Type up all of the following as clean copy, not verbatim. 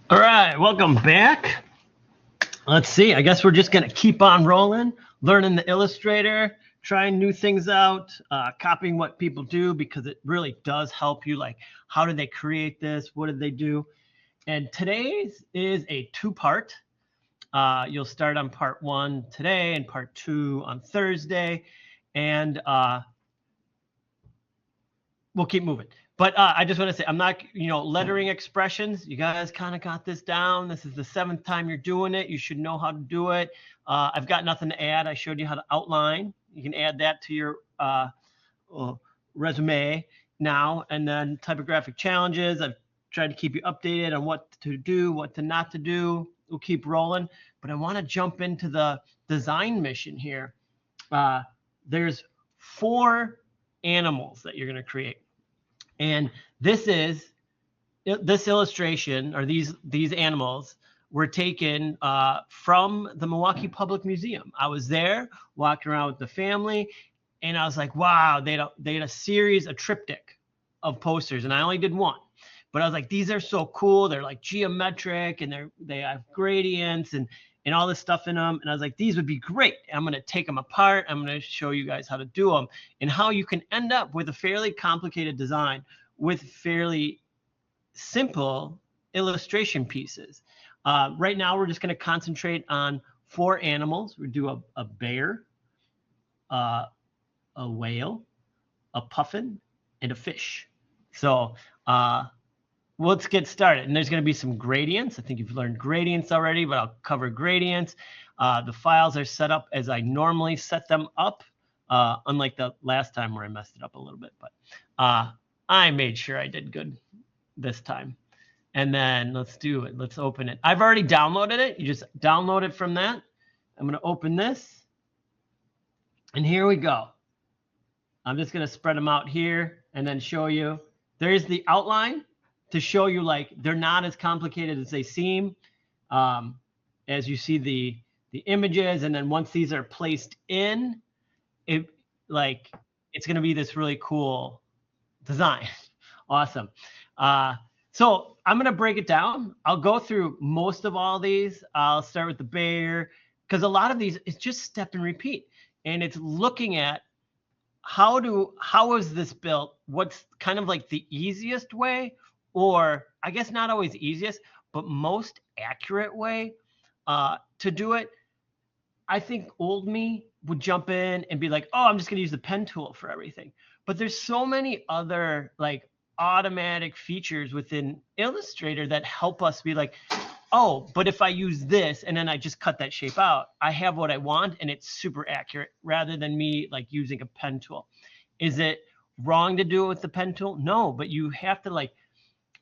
All right, welcome back. Let's see. I guess we're just going to keep on rolling, learning the Illustrator, trying new things out, copying what people do because it really does help you. Like, how did they create this? What did they do? And today's is a two-part. You'll start on part 1 today and part 2 on Thursday. And we'll keep moving. But I just want to say, I'm not, lettering expressions. You guys kind of got this down. This is the 7th time you're doing it. You should know how to do it. I've got nothing to add. I showed you how to outline. You can add that to your resume now. And then typographic challenges. I've tried to keep you updated on what to do, what to not to do. We'll keep rolling. But I want to jump into the design mission here. There's 4 animals that you're going to create. And this illustration, or these animals, were taken from the Milwaukee Public Museum. I was there walking around with the family, and I was like, wow, they had a series, a triptych of posters, and I only did one. But I was like, these are so cool. They're like geometric, and they have gradients and all this stuff in them. And I was like, these would be great. I'm going to take them apart. I'm going to show you guys how to do them and how you can end up with a fairly complicated design with fairly simple illustration pieces. Right now, we're just going to concentrate on 4 animals. We do a bear, a whale, a puffin, and a fish. So let's get started. And there's going to be some gradients. I think you've learned gradients already, but I'll cover gradients. The files are set up as I normally set them up, unlike the last time where I messed it up a little bit. But I made sure I did good this time. And then let's do it. Let's open it. I've already downloaded it. You just download it from that. I'm going to open this. And here we go. I'm just going to spread them out here and then show you. There's the outline to show you like they're not as complicated as they seem. As you see the images, and then once these are placed in, it's going to be this really cool design. Awesome. So I'm going to break it down. I'll go through most of all these. I'll start with the bear, because a lot of these is just step and repeat. And it's looking at how is this built? What's kind of like the easiest way, or I guess not always easiest, but most accurate way to do it. I think old me would jump in and be like, oh, I'm just going to use the pen tool for everything. But there's so many other like automatic features within Illustrator that help us be like, oh, but if I use this and then I just cut that shape out, I have what I want and it's super accurate, rather than me like using a pen tool. Is it wrong to do it with the pen tool? No, but you have to, like,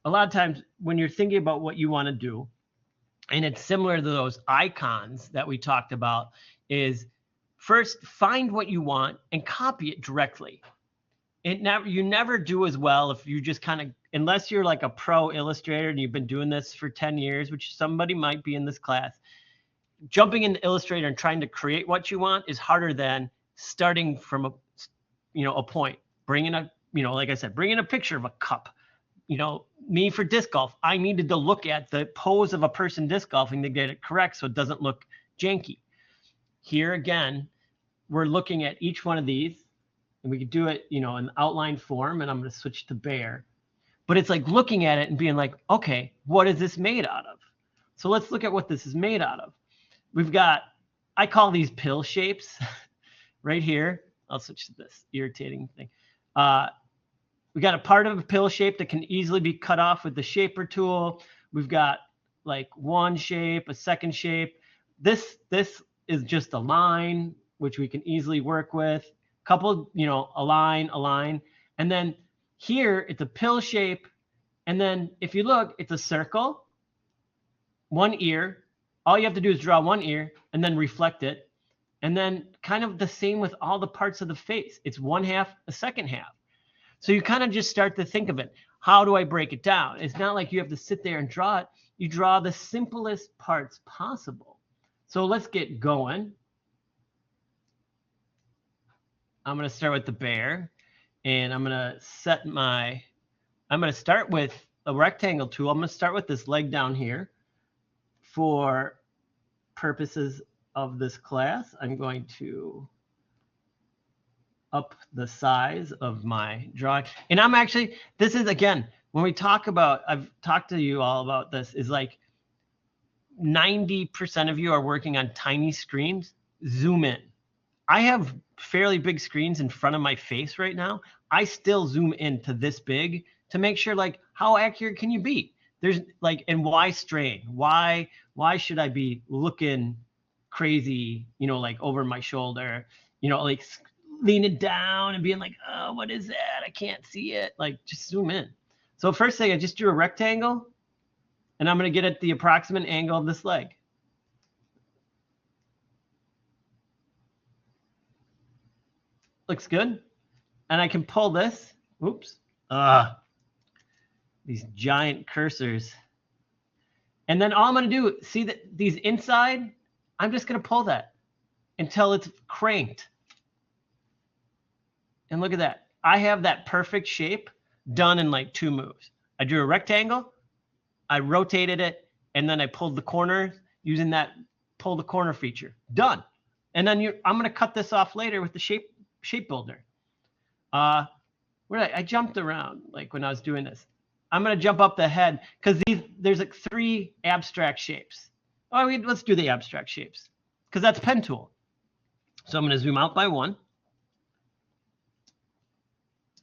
a lot of times when you're thinking about what you want to do, and it's similar to those icons that we talked about, is first find what you want and copy it directly. You never do as well if you just kind of, unless you're like a pro illustrator and you've been doing this for 10 years, which somebody might be in this class. Jumping into Illustrator and trying to create what you want is harder than starting from a point. Bringing a, like I said, bringing a picture of a cup. Me for disc golf, I needed to look at the pose of a person disc golfing to get it correct so it doesn't look janky. Here again, we're looking at each one of these, and we could do it, in outline form, and I'm going to switch to bear. But it's like looking at it and being like, okay, what is this made out of? So let's look at what this is made out of. We've got, I call these pill shapes right here. I'll switch to this irritating thing. We got a part of a pill shape that can easily be cut off with the shaper tool. We've got like one shape, a second shape. This is just a line, which we can easily work with. Couple, align. And then here it's a pill shape. And then if you look, it's a circle, one ear. All you have to do is draw one ear and then reflect it. And then kind of the same with all the parts of the face. It's one half, a second half. So you kind of just start to think of it. How do I break it down? It's not like you have to sit there and draw it. You draw the simplest parts possible. So let's get going. I'm going to start with the bear, and I'm going to start with a rectangle tool. I'm going to start with this leg down here. for purposes of this class, I'm going to up the size of my drawing. And I'm actually, this is, again, when we talk about, I've talked to you all about this, is like 90% of you are working on tiny screens. Zoom in. I have fairly big screens in front of my face right now. I still zoom in to this big to make sure, like, how accurate can you be? There's like, and why strain? Why should I be looking crazy, you know, like over my shoulder, you know, like leaning down and being like, oh, what is that? I can't see it. Like, just zoom in. So first thing, I just drew a rectangle, and I'm going to get at the approximate angle of this leg. Looks good. And I can pull this. Oops. These giant cursors. And then all I'm going to do, see that these inside, I'm just going to pull that until it's cranked. And look at that. I have that perfect shape done in like 2 moves. I drew a rectangle, I rotated it, and then I pulled the corner using that pull the corner feature. Done. And then I'm going to cut this off later with the shape builder. I jumped around like when I was doing this. I'm going to jump up the head because there's like 3 abstract shapes. Oh, let's do the abstract shapes because that's pen tool. So I'm going to zoom out by 1.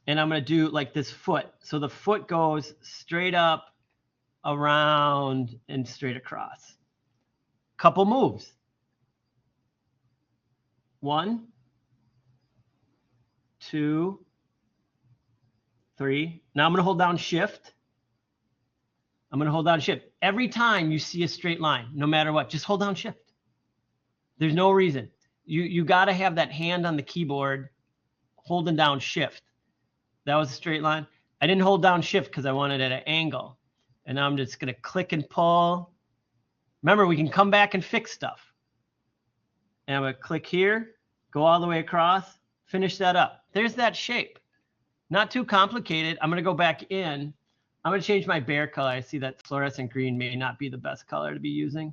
And I'm going to do like this foot. So the foot goes straight up, around, and straight across. Couple moves. 1, 2, 3. Now I'm going to hold down shift. I'm going to hold down shift. Every time you see a straight line, no matter what, just hold down shift. There's no reason. You got to have that hand on the keyboard holding down shift. That was a straight line. I didn't hold down shift because I wanted it at an angle. And now I'm just going to click and pull. Remember, we can come back and fix stuff. And I'm going to click here, go all the way across, finish that up. There's that shape. Not too complicated. I'm going to go back in. I'm going to change my bear color. I see that fluorescent green may not be the best color to be using.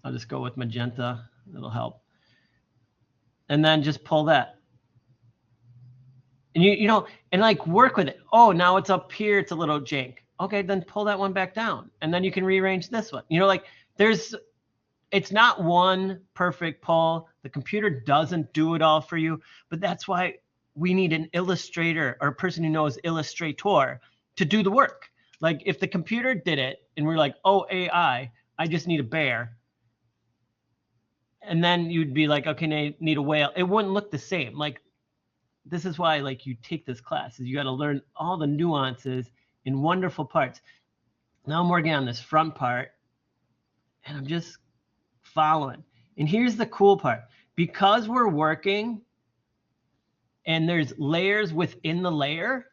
I'll just go with magenta. It'll help. And then just pull that. And you know, and like work with it. Oh, now it's up here. It's a little jank. Okay, then pull that one back down. And then you can rearrange this one. You know, like it's not one perfect pull. The computer doesn't do it all for you. But that's why we need an illustrator or a person who knows Illustrator to do the work. Like if the computer did it and we're like, oh, AI, I just need a bear. And then you'd be like, okay, need a whale. It wouldn't look the same. Like, this is why, like, you take this class, is you got to learn all the nuances in wonderful parts. Now I'm working on this front part, and I'm just following. And here's the cool part. Because we're working, and there's layers within the layer,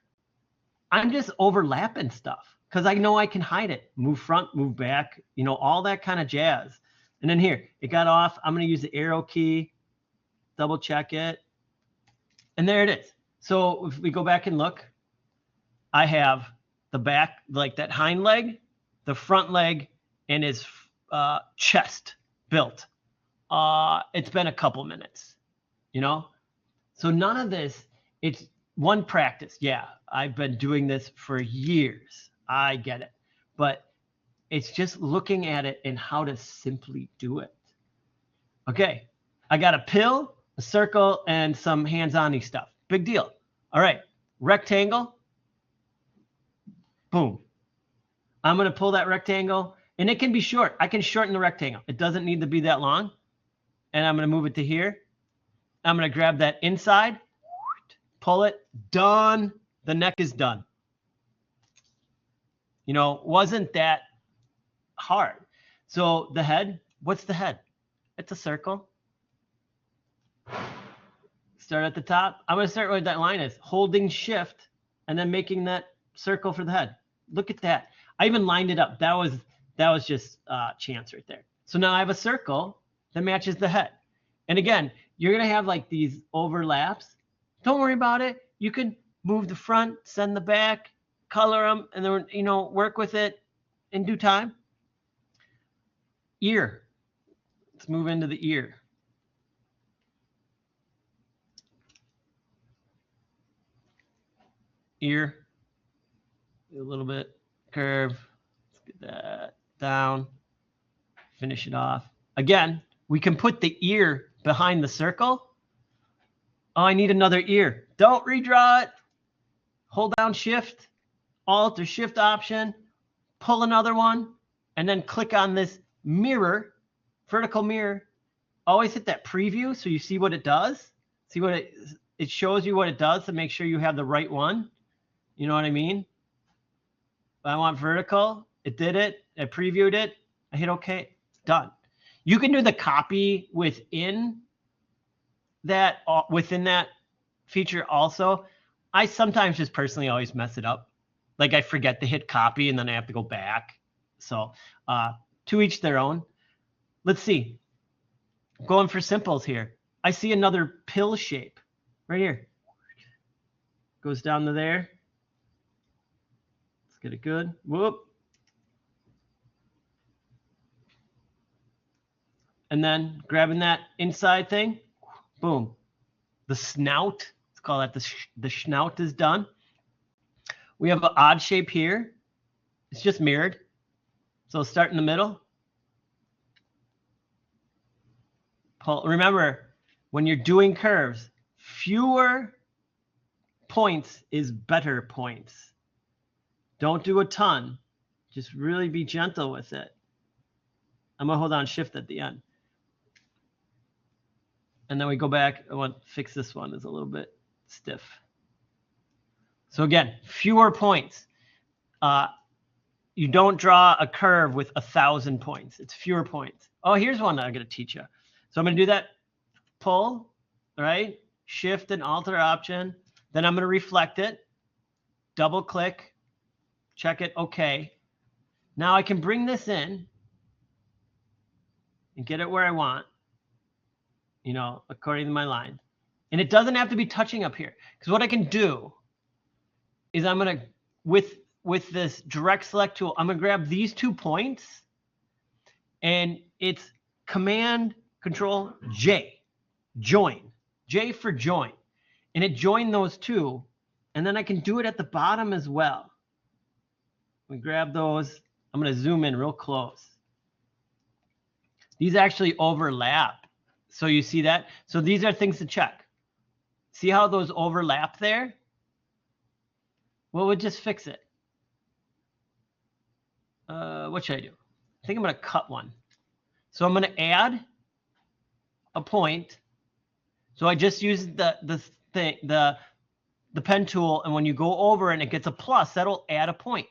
I'm just overlapping stuff because I know I can hide it. Move front, move back, you know, all that kind of jazz. And then here, it got off. I'm going to use the arrow key, double check it. And there it is. So if we go back and look, I have the back, like that hind leg, the front leg, and his chest built. It's been a couple minutes, you know? So none of this, it's one practice. Yeah, I've been doing this for years. I get it. But it's just looking at it and how to simply do it. Okay, I got a pill, a circle, and some hands-on-y stuff. Big deal. All right, rectangle. Boom. I'm going to pull that rectangle, and it can be short. I can shorten the rectangle. It doesn't need to be that long. And I'm going to move it to here. I'm going to grab that inside, pull it, done. The neck is done. You know, wasn't that hard? So the head, what's the head? It's a circle. Start at the top. I'm going to start where that line is, holding shift and then making that circle for the head. Look at that. I even lined it up. That was just chance right there. So now I have a circle that matches the head. And again, you're going to have like these overlaps. Don't worry about it. You can move the front, send the back, color them, and then, you know, work with it in due time. Ear. Let's move into the ear. Ear. A little bit curve. Let's get that down. Finish it off. Again, we can put the ear behind the circle. Oh, I need another ear. Don't redraw it. Hold down Shift, Alt or Shift Option, pull another one, and then click on this mirror, vertical mirror. Always hit that preview so you see what it does. See what it shows you what it does to make sure you have the right one. You know what I mean? If I want vertical, it did it. I previewed it. I hit OK. It's done. You can do the copy within that feature also. I sometimes just personally always mess it up. Like I forget to hit copy and then I have to go back. So to each their own. Let's see. Going for simples here. I see another pill shape right here. Goes down to there. Let's get it good. Whoop. And then grabbing that inside thing. Boom. The snout. Let's call that the snout is done. We have an odd shape here. It's just mirrored. So start in the middle. Remember, when you're doing curves, fewer points is better points. Don't do a ton. Just really be gentle with it. I'm going to hold on Shift at the end. And then we go back. I want to fix this one. It's a little bit stiff. So again, fewer points. You don't draw a curve with 1,000 points. It's fewer points. Oh, here's one that I'm going to teach you. So I'm going to do that pull, right? Shift and Alt Option. Then I'm going to reflect it. Double click. Check it. OK. Now I can bring this in and get it where I want, you know, according to my line. And it doesn't have to be touching up here. Because what I can do is I'm going to, with this direct select tool, I'm going to grab these 2 points. And it's Command Control J, join. J for join. And it joined those 2. And then I can do it at the bottom as well. We grab those. I'm going to zoom in real close. These actually overlap. So you see that? So these are things to check. See how those overlap there? Well, we'll just fix it. What should I do? I think I'm going to cut one. So I'm going to add a point. So I just used the pen tool, and when you go over and it gets a plus, that'll add a point.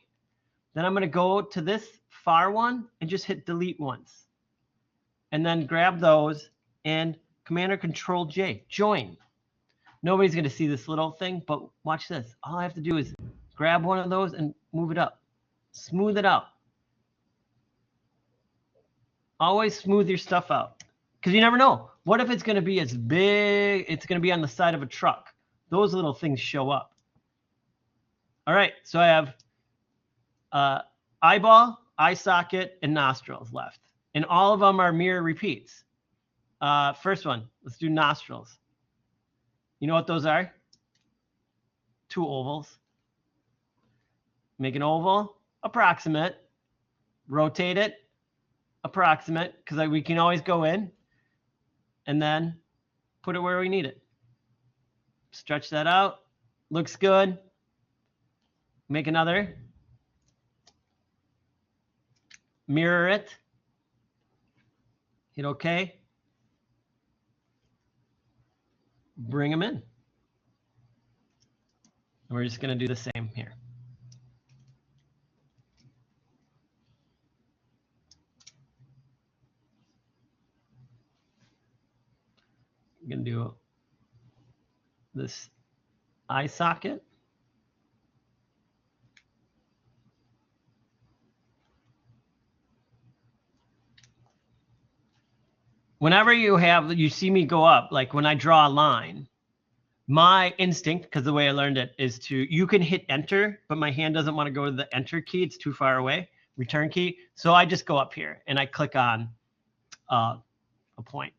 Then I'm going to go to this far one and just hit delete once. And then grab those and Command or Control J, join. Nobody's going to see this little thing, but watch this. All I have to do is grab one of those and move it up. Smooth it out. Always smooth your stuff out, because you never know. What if it's going to be as big, it's going to be on the side of a truck? Those little things show up. All right, so I have eyeball, eye socket, and nostrils left. And all of them are mirror repeats. First one, let's do nostrils. You know what those are? 2 ovals. Make an oval, approximate, rotate it, approximate, because we can always go in, and then put it where we need it. Stretch that out. Looks good. Make another. Mirror it. Hit OK. Bring them in. And we're just going to do the same here. I'm going to do this eye socket. Whenever you see me go up, like when I draw a line, My instinct, because the way I learned it, is you can hit enter, but my hand doesn't want to go to the enter key. It's too far away, return key. So I just go up here and I click on a point.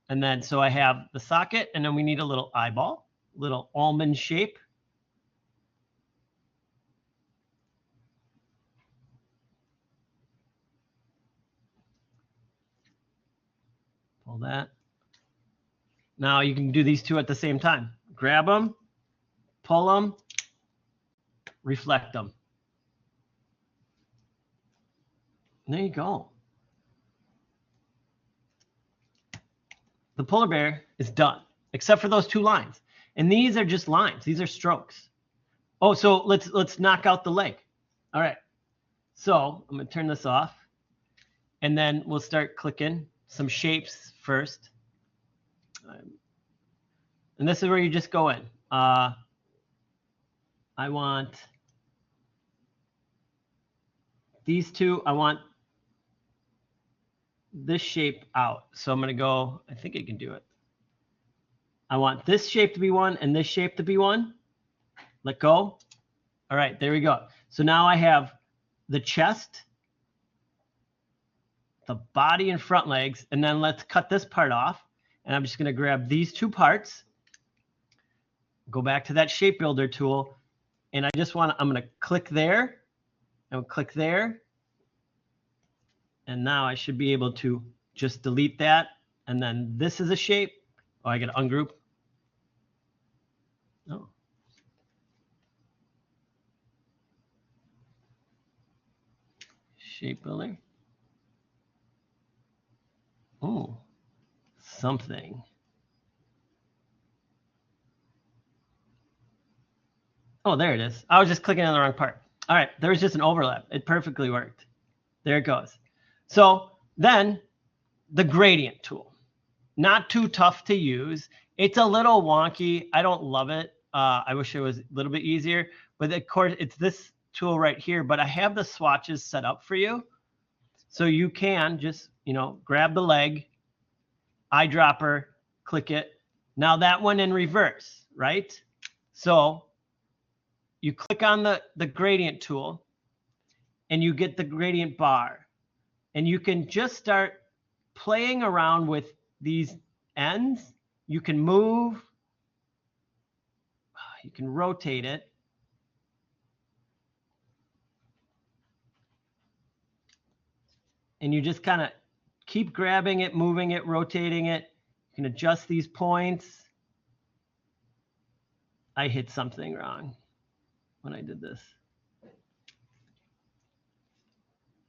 And then, so I have the socket, and then we need a little eyeball, little almond shape. Pull that. Now you can do these two at the same time. Grab them, pull them, reflect them. And there you go. The polar bear is done, except for those two lines. And these are just lines. These are strokes. Oh, so let's knock out the leg. All right. So I'm going to turn this off. And then we'll start clicking some shapes first. And this is where you just go in. I want these two. I want this shape out. So I'm going to go, I think I can do it. I want this shape to be one and this shape to be one. Let go. All right, there we go. So now I have the chest, the body and front legs, and then let's cut this part off. And I'm just going to grab these two parts, go back to that shape builder tool, and I'm going to click there, and click there. And now I should be able to just delete that. And then this is a shape. Oh, I got to ungroup. Oh. Shape builder. Oh, something. Oh, there it is. I was just clicking on the wrong part. All right, there was just an overlap. It perfectly worked. There it goes. So then the gradient tool, not too tough to use. It's a little wonky. I don't love it. I wish it was a little bit easier, but of course it's this tool right here, but I have the swatches set up for you. So you can just, grab the leg, eyedropper, click it. Now that one in reverse, right? So you click on the gradient tool and you get the gradient bar. And you can just start playing around with these ends. You can move. You can rotate it. And you just kind of keep grabbing it, moving it, rotating it. You can adjust these points. I hit something wrong when I did this.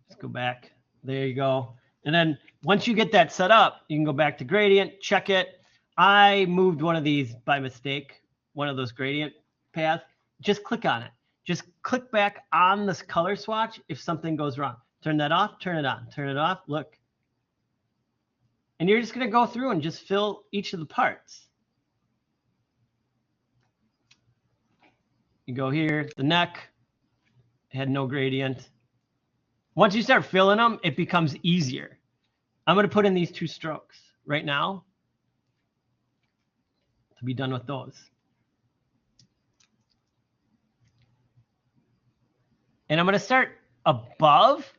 Let's go back. There you go. And then once you get that set up, you can go back to gradient, check it. I moved one of these by mistake, one of those gradient paths. Just click on it. Just click back on this color swatch if something goes wrong. Turn that off, turn it on, turn it off, look. And you're just going to go through and just fill each of the parts. You go here, the neck, had no gradient. Once you start filling them, it becomes easier. I'm going to put in these two strokes right now to be done with those. And I'm going to start above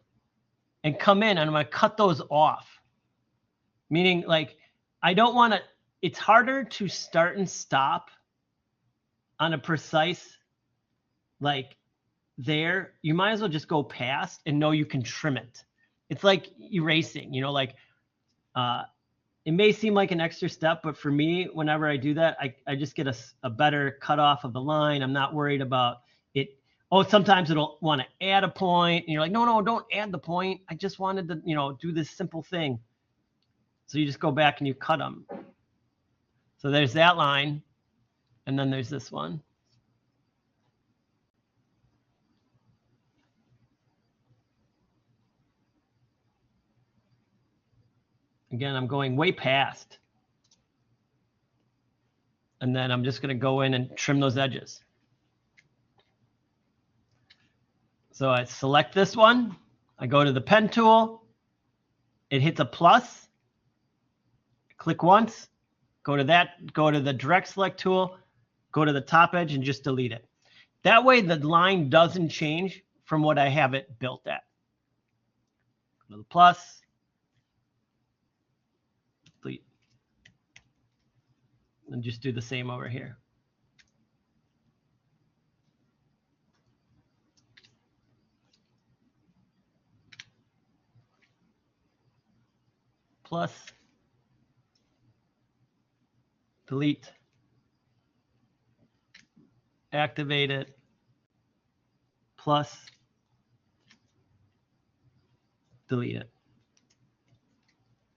and come in, and I'm going to cut those off. Meaning, like, I don't want to, it's harder to start and stop on a precise, like, there. You might as well just go past and know you can trim it. It's like erasing, like, it may seem like an extra step, but for me, whenever I do that, I just get a better cutoff of the line. I'm not worried about it. Oh, sometimes it'll want to add a point, and you're like, no, don't add the point. I just wanted to, do this simple thing. So you just go back and you cut them. So there's that line, and then there's this one. Again, I'm going way past. And then I'm just going to go in and trim those edges. So I select this one. I go to the pen tool. It hits a plus. Click once. Go to that. Go to the direct select tool. go to the top edge and just delete it. That way the line doesn't change from what I have it built at. Go to the plus, delete, and just do the same over here. Plus, delete, activate it, plus, delete it.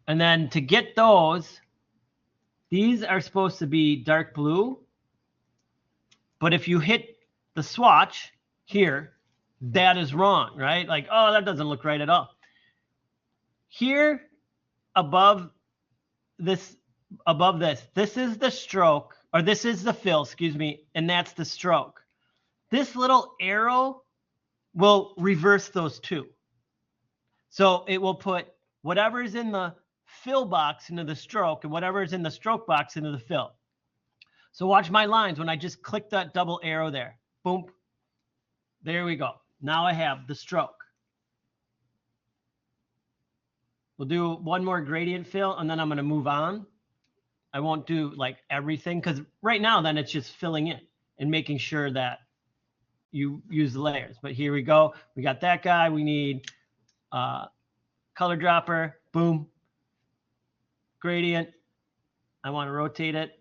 And then to get those, these are supposed to be dark blue, but if you hit the swatch here, that is wrong, right? Like, oh, that doesn't look right at all. Here above this, this is the stroke, or this is the fill, excuse me, and that's the stroke. This little arrow will reverse those two. So it will put whatever is in the fill box into the stroke and whatever is in the stroke box into the fill. So watch my lines when I just click that double arrow there. Boom. There we go. Now I have the stroke. We'll do one more gradient fill and then I'm going to move on. I won't do like everything because right now then it's just filling in and making sure that you use the layers. But here we go. We got that guy. We need color dropper. Boom. Gradient. I want to rotate it.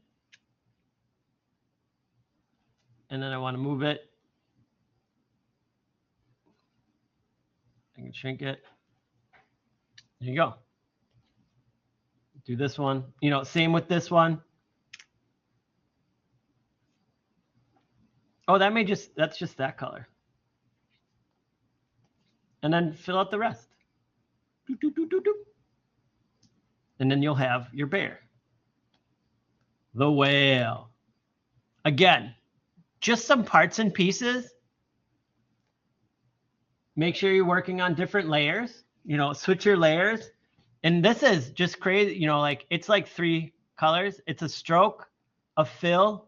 And then I want to move it. I can shrink it. There you go. Do this one. You know, same with this one. Oh, that may just, that's just that color. And then fill out the rest. Doop, doop, doop, doop, doop. And then you'll have your bear. The whale. Again, just some parts and pieces. Make sure you're working on different layers. You know, switch your layers. And this is just crazy. You know, like it's like 3 colors. It's a stroke, a fill,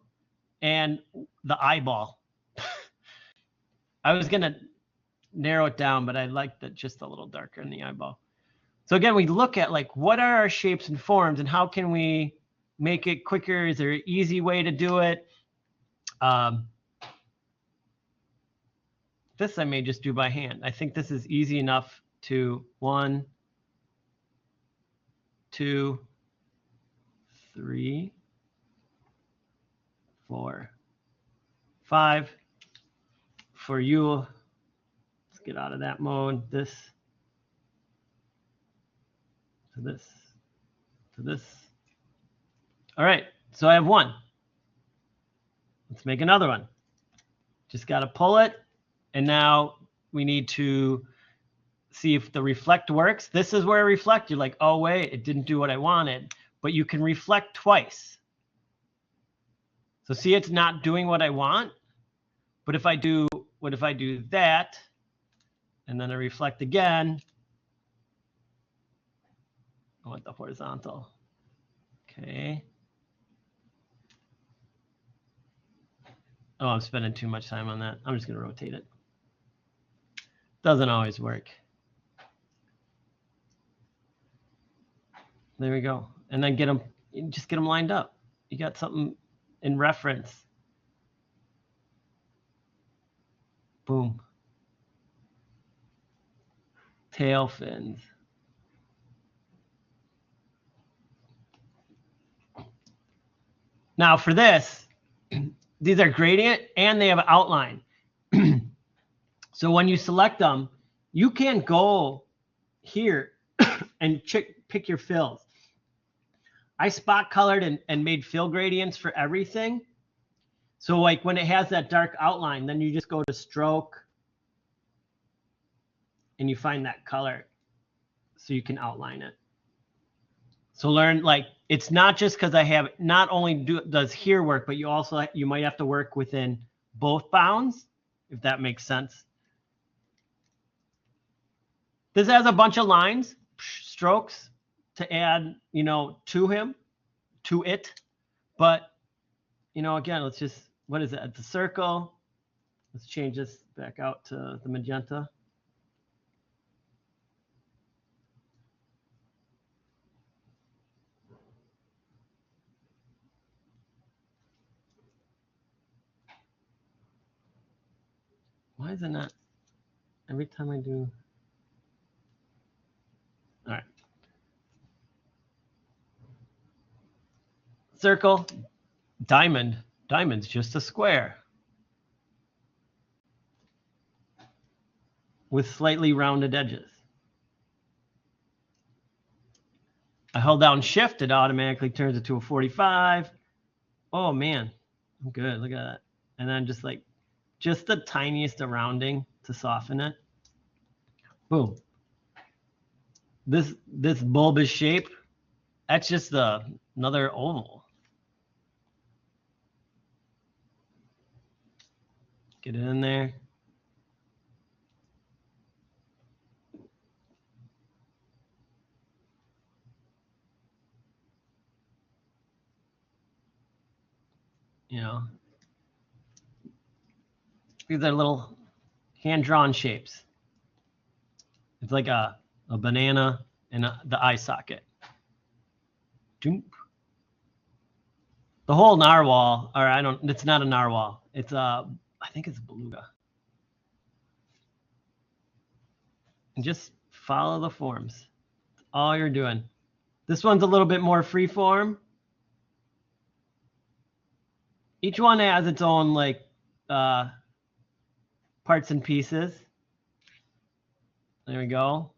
and the eyeball. I was going to narrow it down, but I liked it just a little darker in the eyeball. So again, we look at like what are our shapes and forms and how can we make it quicker? Is there an easy way to do it? This I may just do by hand. I think this is easy enough to 1, 2, 3, 4, 5. For you, let's get out of that mode. This to this to this. All right, so I have 1. Let's make another one. Just got to pull it. And now we need to see if the reflect works. This is where reflect, you're like, oh, wait, it didn't do what I wanted. But you can reflect twice. So see, it's not doing what I want. But if I do, what if I do that, and then I reflect again? I want the horizontal. Okay. Oh, I'm spending too much time on that. I'm just going to rotate it. Doesn't always work. There we go. And then just get them lined up. You got something in reference. Boom. Tail fins. Now for this, these are gradient and they have an outline. So when you select them, you can go here and pick your fills. I spot colored and made fill gradients for everything. So like when it has that dark outline, then you just go to stroke and you find that color so you can outline it. So learn, like, it's not just because I have, not only does here work, but you might have to work within both bounds, if that makes sense. This has a bunch of lines, strokes to add, you know, to it. But, you know, again, let's just what is it? It's a circle. Let's change this back out to the magenta. Why is it not? Every time I do. All right. Circle, diamond. Diamond's just a square with slightly rounded edges. I held down shift, it automatically turns it to a 45. Oh man, I'm good. Look at that. And then just the tiniest of rounding to soften it. Boom. This bulbous shape, that's just another oval. Get it in there. You know, these are little hand-drawn shapes. It's like a banana and the eye socket. Doop. The whole narwhal, or it's not a narwhal. It's I think it's a beluga. And just follow the forms. That's all you're doing. This one's a little bit more free form. Each one has its own parts and pieces. There we go.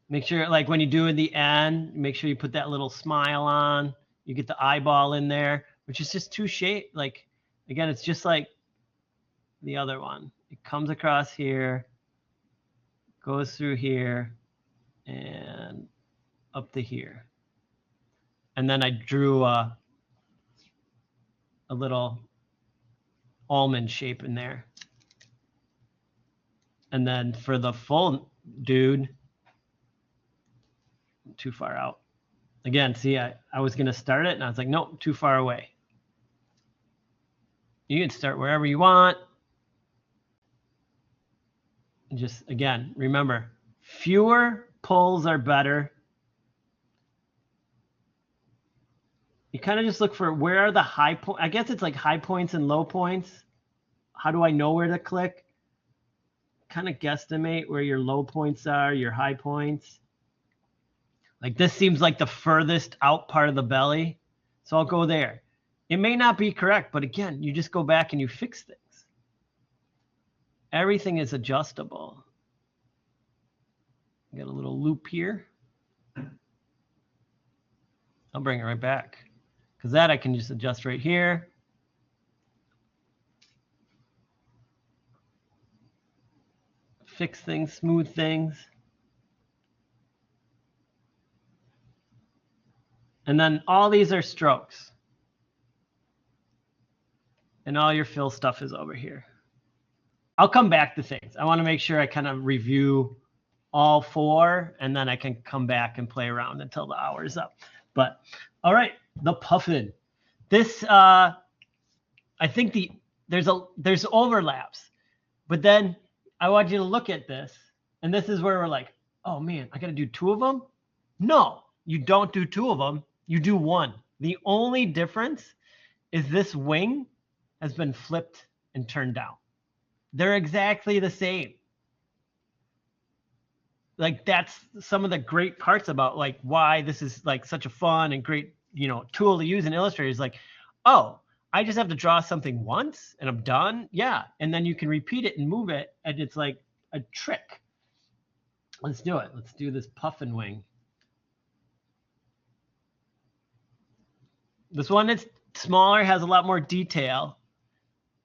Make sure, like when you do at the end, make sure you put that little smile on. You get the eyeball in there, which is just two shapes. Like, again, it's just like the other one. It comes across here, goes through here, and up to here. And then I drew a little almond shape in there. And then for the full dude, too far out. Again, see, I was going to start it, and I was like, nope, too far away. You can start wherever you want. And just, again, remember, fewer pulls are better. You kind of just look for where are the high points. I guess it's like high points and low points. How do I know where to click? Kind of guesstimate where your low points are, your high points. Like this seems like the furthest out part of the belly. So I'll go there. It may not be correct, but again, you just go back and you fix things. Everything is adjustable. Got a little loop here. I'll bring it right back. Because that I can just adjust right here. Fix things, smooth things. And then all these are strokes. And all your fill stuff is over here. I'll come back to things. I want to make sure I kind of review all four, and then I can come back and play around until the hour is up. But all right, the puffin. This I think there's overlaps, but then I want you to look at this, and this is where we're like, oh man, I got to do two of them. No, you don't do two of them. You do one. The only difference is this wing has been flipped and turned down. They're exactly the same. Like that's some of the great parts about like why this is like such a fun and great, tool to use in Illustrator is like, oh, I just have to draw something once and I'm done. Yeah. And then you can repeat it and move it. And it's like a trick. Let's do it. Let's do this puffin wing. This one is smaller, has a lot more detail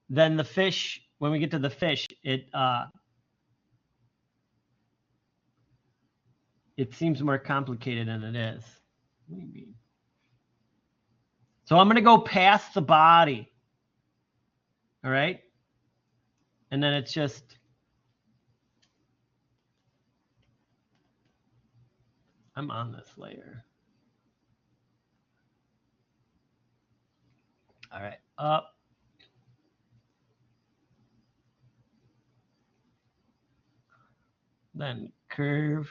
than the fish. When we get to the fish, it seems more complicated than it is. What do you mean? So I'm going to go past the body. All right. And then it's just, I'm on this layer. All right, up. then curve,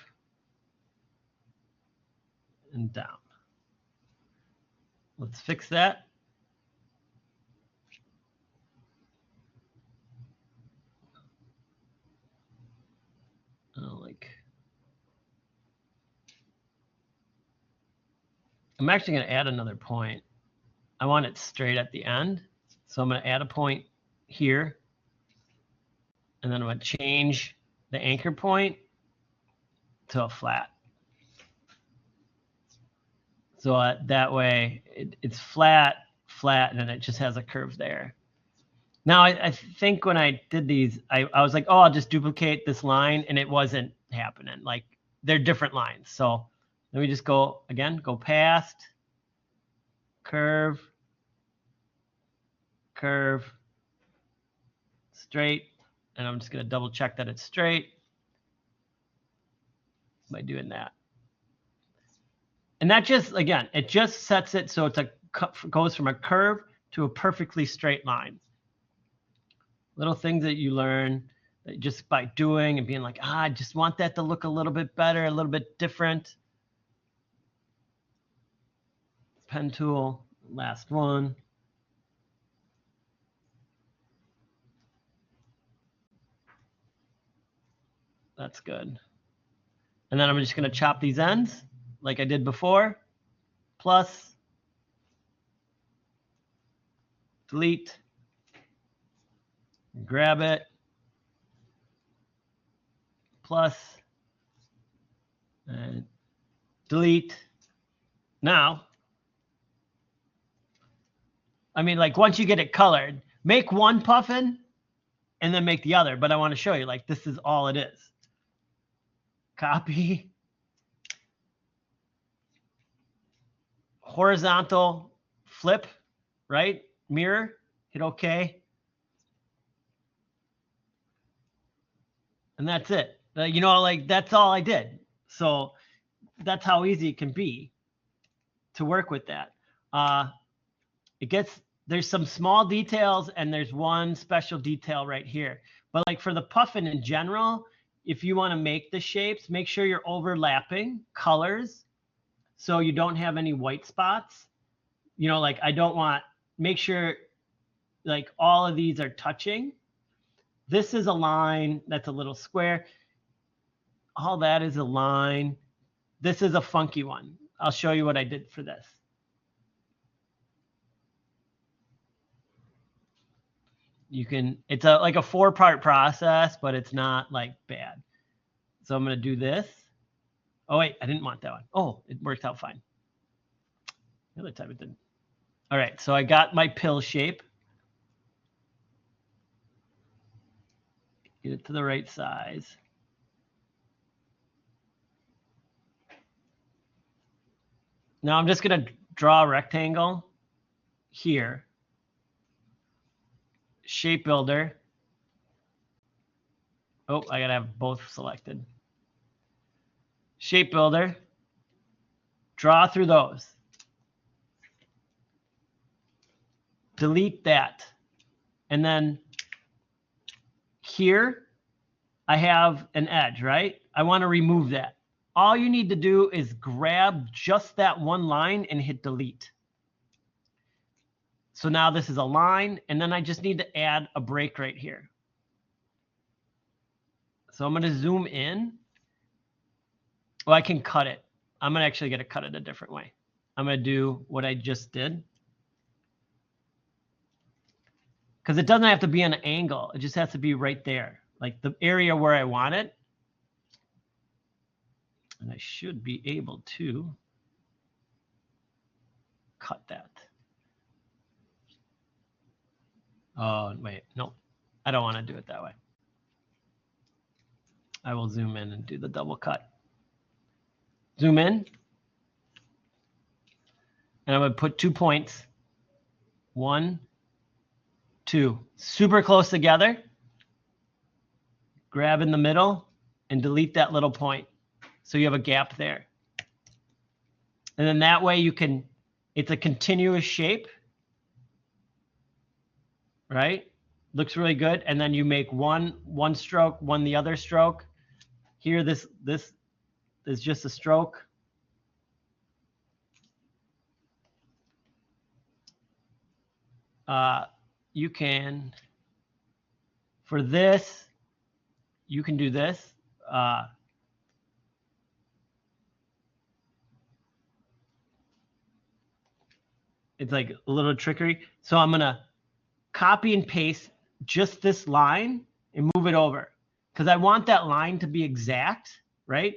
and down. Let's fix that. I'm actually going to add another point. I want it straight at the end. So I'm going to add a point here. And then I'm going to change the anchor point to a flat. So that way it's flat, and then it just has a curve there. Now, I think when I did these, I was like, oh, I'll just duplicate this line, and it wasn't happening. Like, they're different lines. So let me just go, again, go past, curve, curve, straight, and I'm just going to double check that it's straight by doing that. And that just, again, it just sets it so it's goes from a curve to a perfectly straight line. Little things that you learn just by doing and being like, I just want that to look a little bit better, a little bit different. Pen tool, last one. That's good. And then I'm just going to chop these ends like I did before. Plus, delete, grab it, plus, and delete. Now, I mean, like once you get it colored, make one puffin and then make the other. But I want to show you, like, this is all it is. Copy. Horizontal flip, right? Mirror, hit OK. And that's it. You know, like that's all I did. So that's how easy it can be to work with that. There's some small details and there's one special detail right here. But like for the puffin in general, if you want to make the shapes, make sure you're overlapping colors so you don't have any white spots. You know, like make sure like all of these are touching. This is a line that's a little square. All that is a line. This is a funky one. I'll show you what I did for this. It's like a 4-part process, but it's not like bad. So I'm going to do this. Oh, wait, I didn't want that one. Oh, it worked out fine. The other time it didn't. All right, so I got my pill shape. Get it to the right size. Now I'm just going to draw a rectangle here. Shape builder. Oh, I gotta have both selected. Shape builder. Draw through those. Delete that. And then here I have an edge, right? I want to remove that. All you need to do is grab just that one line and hit delete. So now this is a line, and then I just need to add a break right here. So I'm going to zoom in. Well, I can cut it. I'm actually going to cut it a different way. I'm going to do what I just did. Because it doesn't have to be an angle. It just has to be right there, like the area where I want it. And I should be able to cut that. Oh, wait, no, I don't want to do it that way. I will zoom in and do the double cut. Zoom in. And I'm going to put 2 points. 1, 2. Super close together. Grab in the middle and delete that little point. So you have a gap there. And then that way it's a continuous shape. Right? Looks really good. And then you make one stroke, one the other stroke. Here, this is just a stroke. You can, for this, you can do this. It's like a little trickery. So I'm going to copy and paste just this line and move it over because I want that line to be exact, right?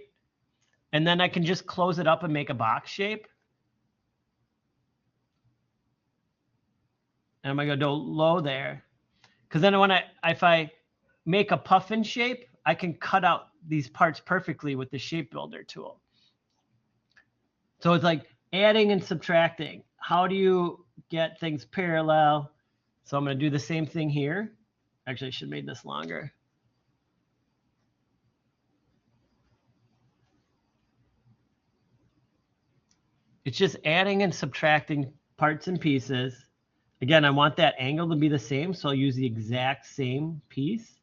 And then I can just close it up and make a box shape. And I'm going to go low there. Because then if I make a puffin shape, I can cut out these parts perfectly with the shape builder tool. So it's like adding and subtracting. How do you get things parallel? So I'm going to do the same thing here. Actually, I should have made this longer. It's just adding and subtracting parts and pieces. Again, I want that angle to be the same, so I'll use the exact same piece.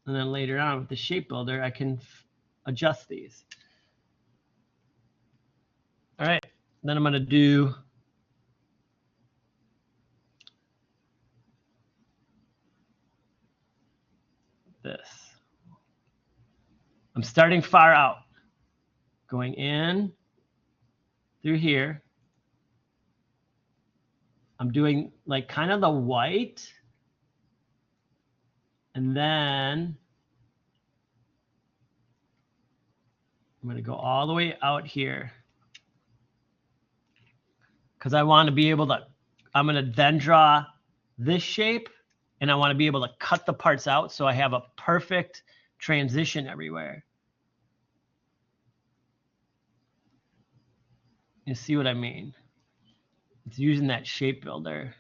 And then later on with the shape builder, I can adjust these. All right, then I'm going to do this. I'm starting far out, going in through here. I'm doing like kind of the white, and then I'm going to go all the way out here because I want to be able to, I'm going to then draw this shape, and I want to be able to cut the parts out so I have a perfect transition everywhere. You see what I mean? It's using that shape builder.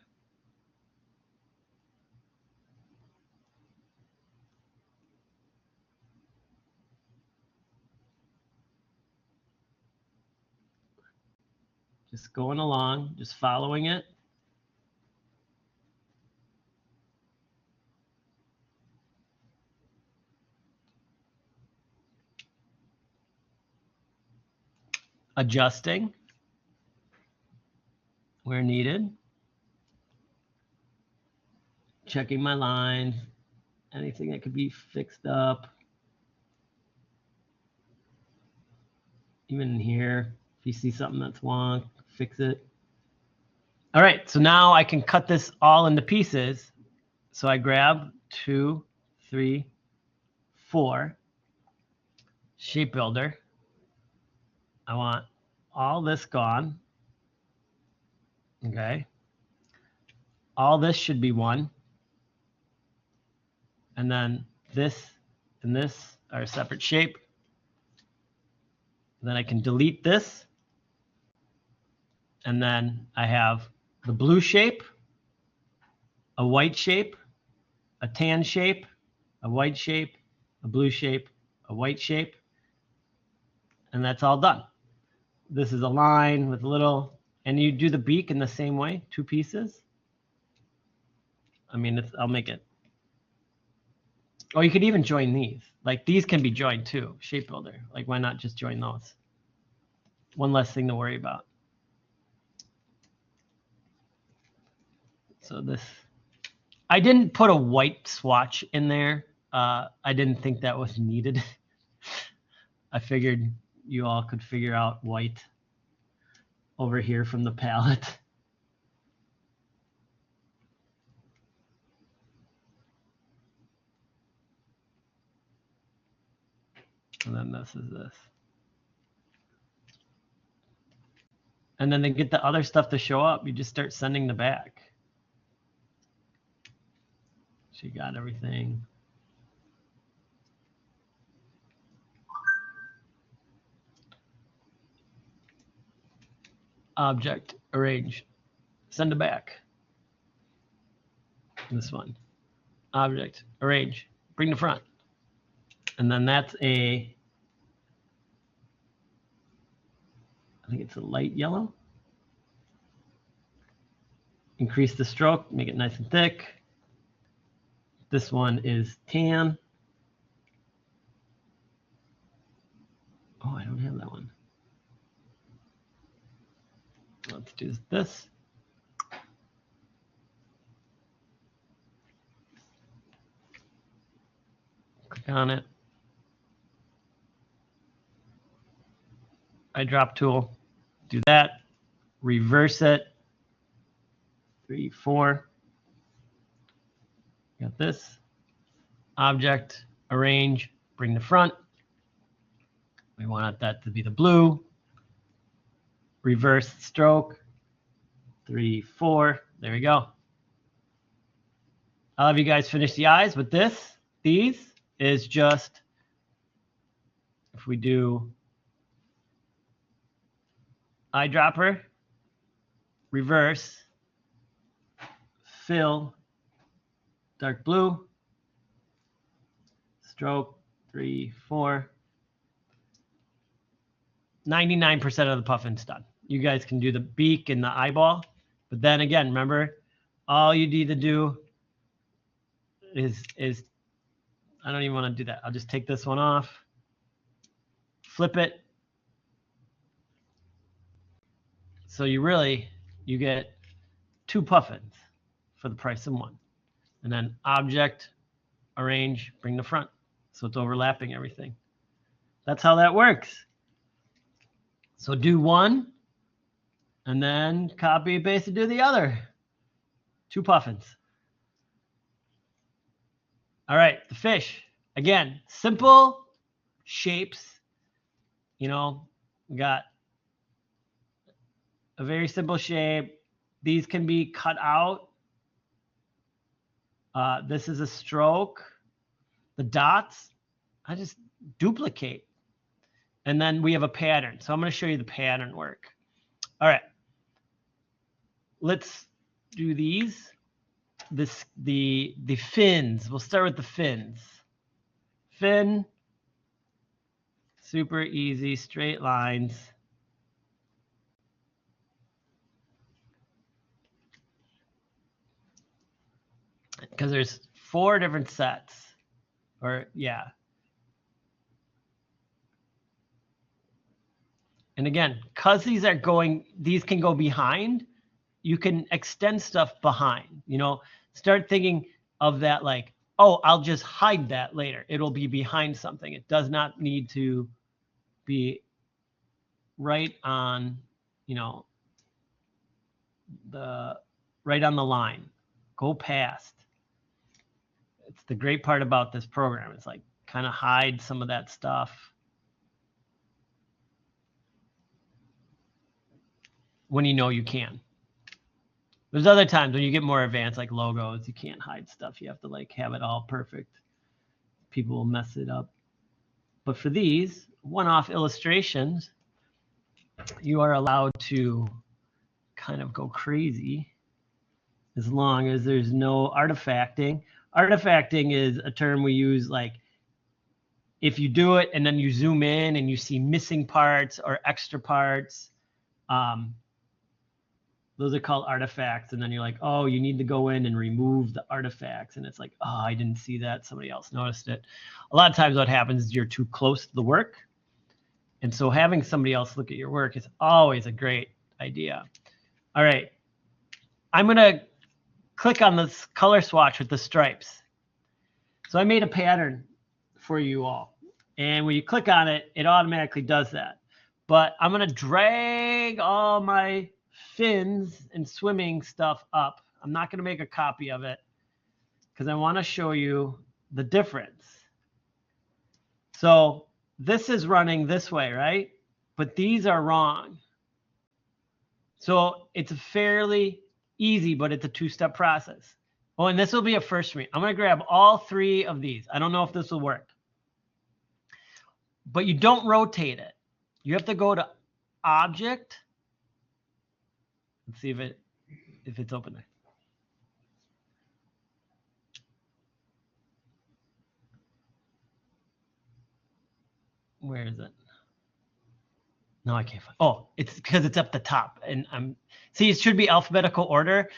Just going along, just following it. Adjusting where needed. Checking my lines, anything that could be fixed up. Even in here, if you see something that's wrong, fix it. All right, so now I can cut this all into pieces. So I grab 2, 3, 4, shape builder. I want all this gone. Okay. All this should be 1. And then this and this are a separate shape. Then I can delete this. And then I have the blue shape, a white shape, a tan shape, a white shape, a blue shape, a white shape. And that's all done. This is a line with little, and you do the beak in the same way, 2 pieces. I mean, I'll make it. Oh, you could even join these. Like these can be joined too, shape builder. Like why not just join those? One less thing to worry about. So this, I didn't put a white swatch in there. I didn't think that was needed. I figured you all could figure out white over here from the palette. And then this is this. And then to get the other stuff to show up, you just start sending the back. So you got everything. Object, arrange, send it back. This one. Object, arrange, bring to front. And then that's I think it's a light yellow. increase the stroke, make it nice and thick. This one is tan. Oh, I don't have that one. Let's do this. Click on it. Eyedrop tool. Do that. Reverse it. 3, 4. Got this. Object, arrange, bring the front. We want that to be the blue. Reverse stroke. 3, 4. There we go. I'll have you guys finish the eyes, but these is just, if we do eyedropper, reverse, fill, dark blue, stroke, 3, 4. 99% of the puffin's done. You guys can do the beak and the eyeball, but then again, remember, all you need to do is I don't even want to do that. I'll just take this one off, flip it. So you get 2 puffins for the price of 1. And then object, arrange, bring the front. So it's overlapping everything. That's how that works. So do one, and then copy and paste and do the other. 2 puffins. All right, the fish. Again, simple shapes. You know, we got a very simple shape. These can be cut out. This is a stroke. The dots, I just duplicate. And then we have a pattern. So I'm going to show you the pattern work. All right. Let's do these. The fins. We'll start with the fins. Fin. Super easy, straight lines. Because there's 4 different sets. Or yeah. And again, because these can go behind, you can extend stuff behind. You know, start thinking of that like, oh, I'll just hide that later. It'll be behind something. It does not need to be right on, you know, right on the line. Go past. It's the great part about this program. It's like kind of hide some of that stuff when you know you can. There's other times when you get more advanced, like logos, you can't hide stuff. You have to like have it all perfect. People will mess it up. But for these one-off illustrations, you are allowed to kind of go crazy as long as there's no artifacting. Artifacting is a term we use like if you do it and then you zoom in and you see missing parts or extra parts. Those are called artifacts. And then you're like, oh, you need to go in and remove the artifacts. And it's like, oh, I didn't see that. Somebody else noticed it. A lot of times what happens is you're too close to the work. And so having somebody else look at your work is always a great idea. All right. I'm going to click on this color swatch with the stripes. So I made a pattern for you all. And when you click on it, it automatically does that. But I'm going to drag all my fins and swimming stuff up. I'm not going to make a copy of it because I want to show you the difference. So this is running this way, right? But these are wrong. So it's fairly easy, but it's a 2-step process. Oh, and this will be a first for me. I'm going to grab all 3 of these. I don't know if this will work. But you don't rotate it. You have to go to Object. Let's see if it's open there. Where is it? No, I can't find. Oh, it's because it's up the top. And see, it should be alphabetical order.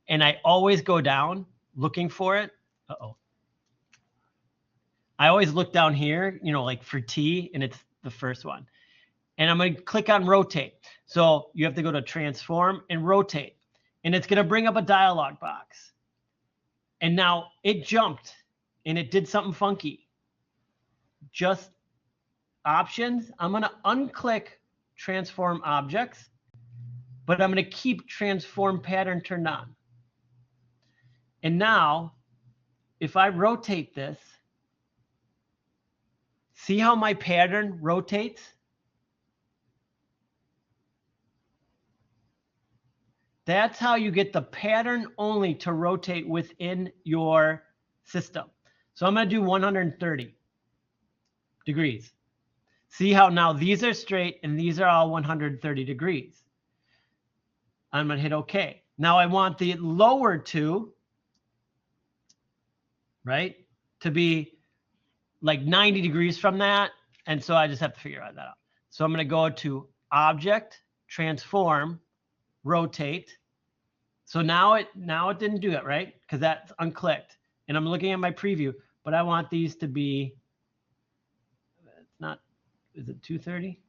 and I always go down looking for it. I always look down here, you know, like for T, and it's the first one. And I'm going to click on rotate. So you have to go to transform and rotate. And it's going to bring up a dialog box. And now it jumped and it did something funky. Just options. I'm going to unclick transform objects, but I'm going to keep transform pattern turned on. And now if I rotate this, see how my pattern rotates? That's how you get the pattern only to rotate within your system. So I'm going to do 130 degrees. See how now these are straight and these are all 130 degrees. I'm going to hit OK. Now I want the lower two, right, to be like 90 degrees from that. And so I just have to figure that out. So I'm going to go to Object, Transform, Rotate. So now it didn't do it, right? Because that's unclicked. And I'm looking at my preview, but I want these to be, it's not, is it 230?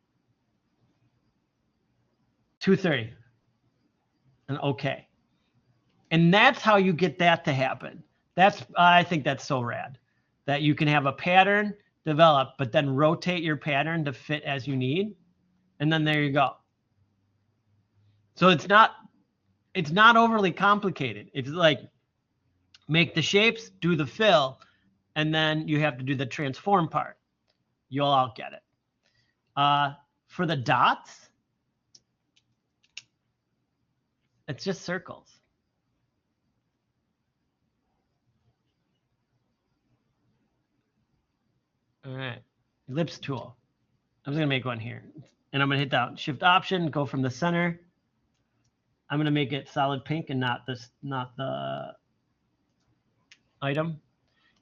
230. And OK. And that's how you get that to happen. I think that's so rad that you can have a pattern develop, but then rotate your pattern to fit as you need. And then there you go. So it's not overly complicated. It's like make the shapes, do the fill, and then you have to do the transform part. You'll all get it. For the dots, it's just circles. All right, ellipse tool. I'm just gonna make one here, and I'm gonna hit down Shift Option, go from the center. I'm gonna make it solid pink and not the item.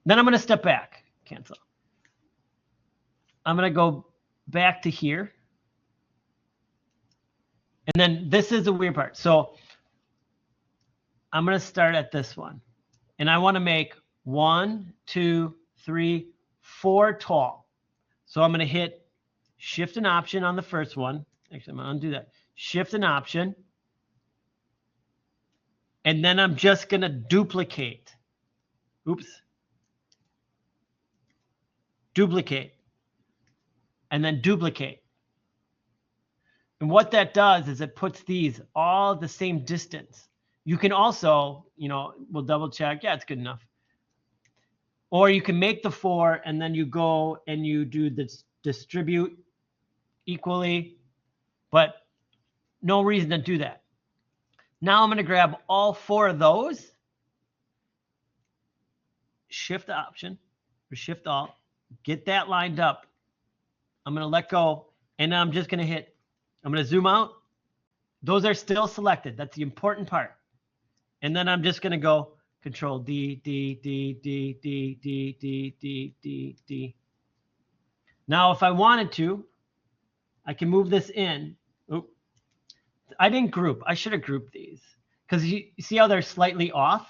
Then I'm gonna step back, cancel. I'm gonna go back to here. And then this is the weird part. So I'm gonna start at this one. And I wanna make 1, 2, 3, 4 tall. So I'm gonna hit Shift and Option on the first one. Actually, I'm gonna undo that. Shift and Option. And then I'm just gonna duplicate. Oops. Duplicate. And then duplicate. And what that does is it puts these all the same distance. You can also, you know, we'll double check. Yeah, it's good enough. Or you can make the 4 and then you go and you do this distribute equally, but no reason to do that. Now I'm going to grab all 4 of those, Shift Option or Shift Alt, get that lined up. I'm going to let go, and I'm just going to hit, I'm going to zoom out. Those are still selected. That's the important part. And then I'm just going to go Control D, D, D, D, D, D, D, D, D, D. Now, if I wanted to, I can move this in. Oop. I didn't group. I should have grouped these because you see how they're slightly off?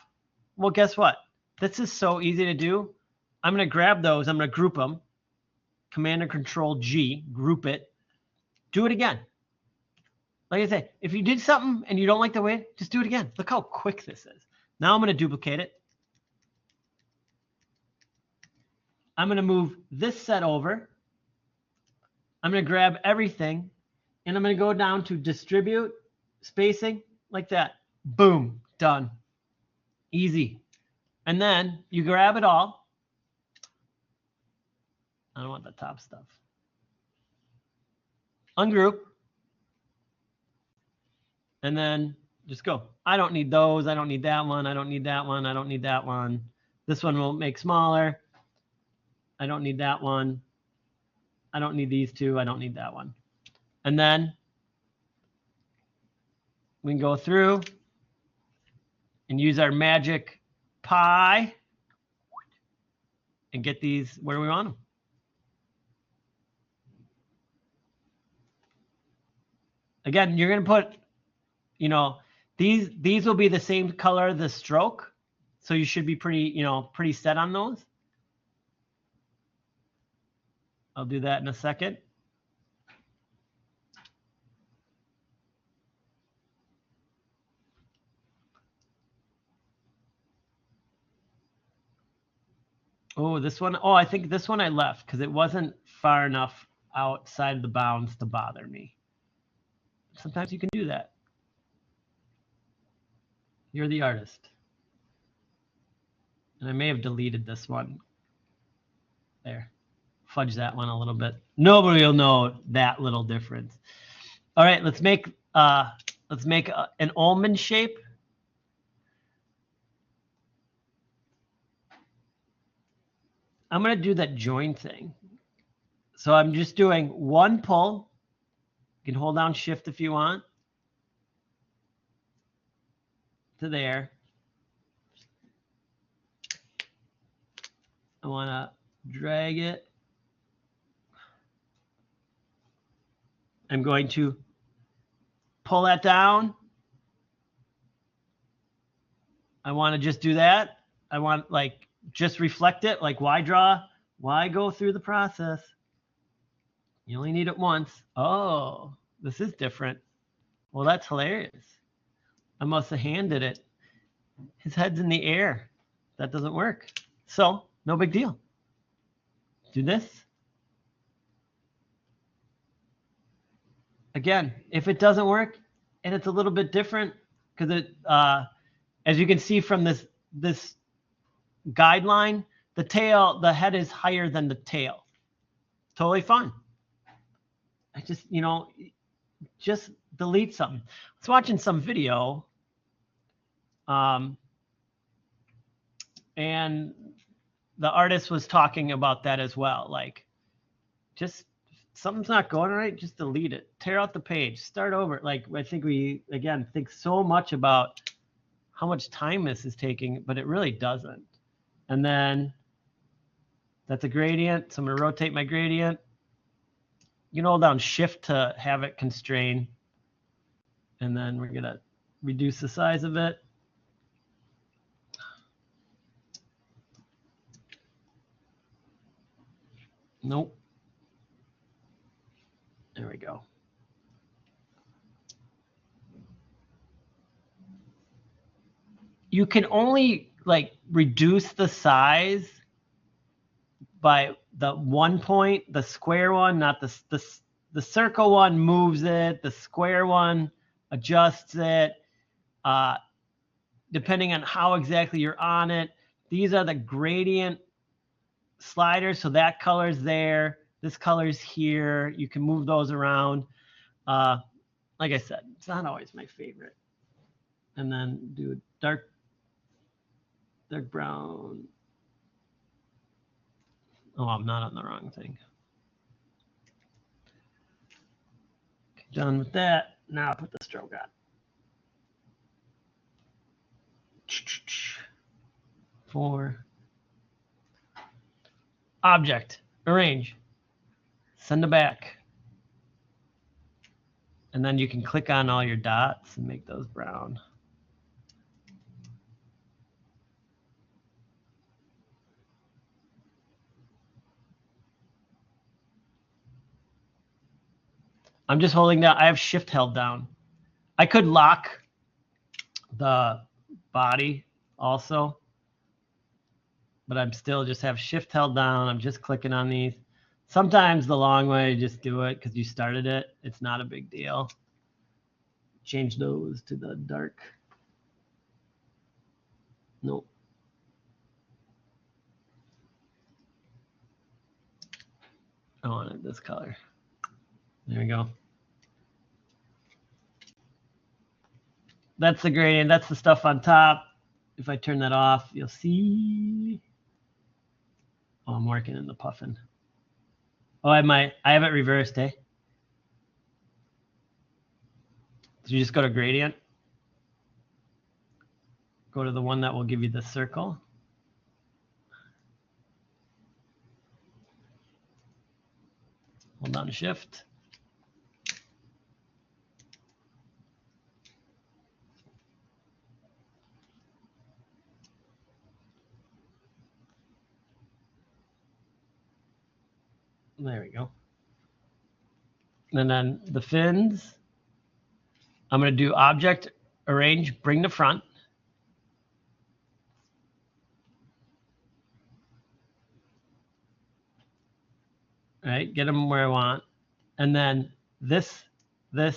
Well, guess what? This is so easy to do. I'm going to grab those. I'm going to group them. Command or Control G, group it. Do it again. Like I said, if you did something and you don't like the way, just do it again. Look how quick this is. Now I'm going to duplicate it. I'm going to move this set over. I'm going to grab everything, and I'm going to go down to distribute, spacing, like that. Boom, done. Easy. And then you grab it all. I don't want the top stuff. Ungroup. And then just go. I don't need those. I don't need that one. I don't need that one. I don't need that one. This one will make smaller. I don't need that one. I don't need these two. I don't need that one. And then we can go through and use our magic pie and get these where we want them. Again, you're going to put, you know, These will be the same color, the stroke. So you should be pretty, pretty set on those. I'll do that in a second. Oh, this one. Oh, I think this one I left because it wasn't far enough outside the bounds to bother me. Sometimes you can do that. You're the artist. And I may have deleted this one. There. Fudge that one a little bit. Nobody will know that little difference. All right, let's make an almond shape. I'm going to do that join thing. So I'm just doing one pull. You can hold down shift if you want. To there. I want to drag it. I'm going to pull that down. I want to just do that. I want just reflect it. Like why draw? Why go through the process? You only need it once. Oh, this is different. Well, that's hilarious. I must have handed it. His head's in the air. That doesn't work. So no big deal. Do this. Again, if it doesn't work and it's a little bit different, because it, as you can see from this guideline, the head is higher than the tail. Totally fine. I just delete something. I was watching some video, and the artist was talking about that as well. Like, just something's not going right, just delete it. Tear out the page, start over. Like, I think we, again, think so much about how much time this is taking, but it really doesn't. And then that's a gradient. So I'm going to rotate my gradient. You can hold down shift to have it constrain. And then we're going to reduce the size of it. Nope. There we go. You can only reduce the size by the one point, the square one, not the circle one moves it, the square one adjusts it, depending on how exactly you're on it. These are the gradient sliders, so that color's there, this color's here. You can move those around. Like I said, it's not always my favorite. And then do dark brown. Oh, I'm not on the wrong thing. Okay, done with that. Now I'll put the stroke on. For object, arrange, send it back. And then you can click on all your dots and make those brown. I'm just holding down. I have shift held down. I could lock the body also, but I'm still just have shift held down. I'm just clicking on these. Sometimes the long way, just do it because you started it. It's not a big deal. Change those to the dark. Nope. I wanted this color. There we go. That's the gradient. That's the stuff on top. If I turn that off, you'll see. Oh, I'm working in the puffin. Oh, I have it reversed, eh? So you just go to gradient. Go to the one that will give you the circle. Hold down shift. There we go. And then the fins, I'm going to do object, arrange, bring to front. All right, get them where I want. And then this, and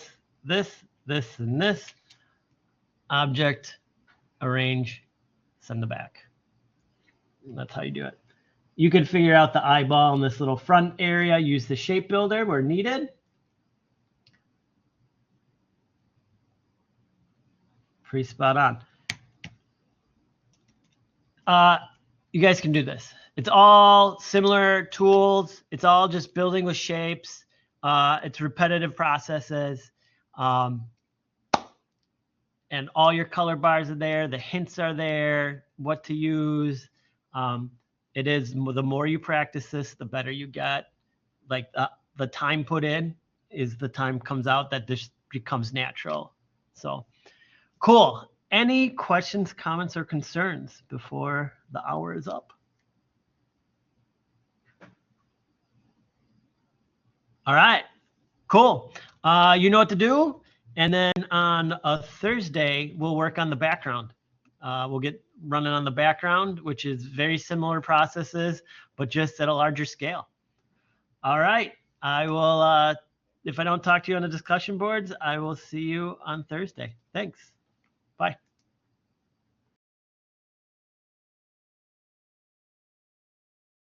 this, object, arrange, send the back. And that's how you do it. You can figure out the eyeball in this little front area, use the shape builder where needed. Pretty spot on. You guys can do this. It's all similar tools. It's all just building with shapes. It's repetitive processes. And all your color bars are there. The hints are there, what to use. It is, the more you practice this, the better you get. Like the time put in is the time comes out that this becomes natural. So cool. Any questions, comments, or concerns before the hour is up? All right, cool. You know what to do. And then on a Thursday, we'll work on the background. We'll get running on the background, which is very similar processes, but just at a larger scale. All right. I will, if I don't talk to you on the discussion boards, I will see you on Thursday. Thanks. Bye.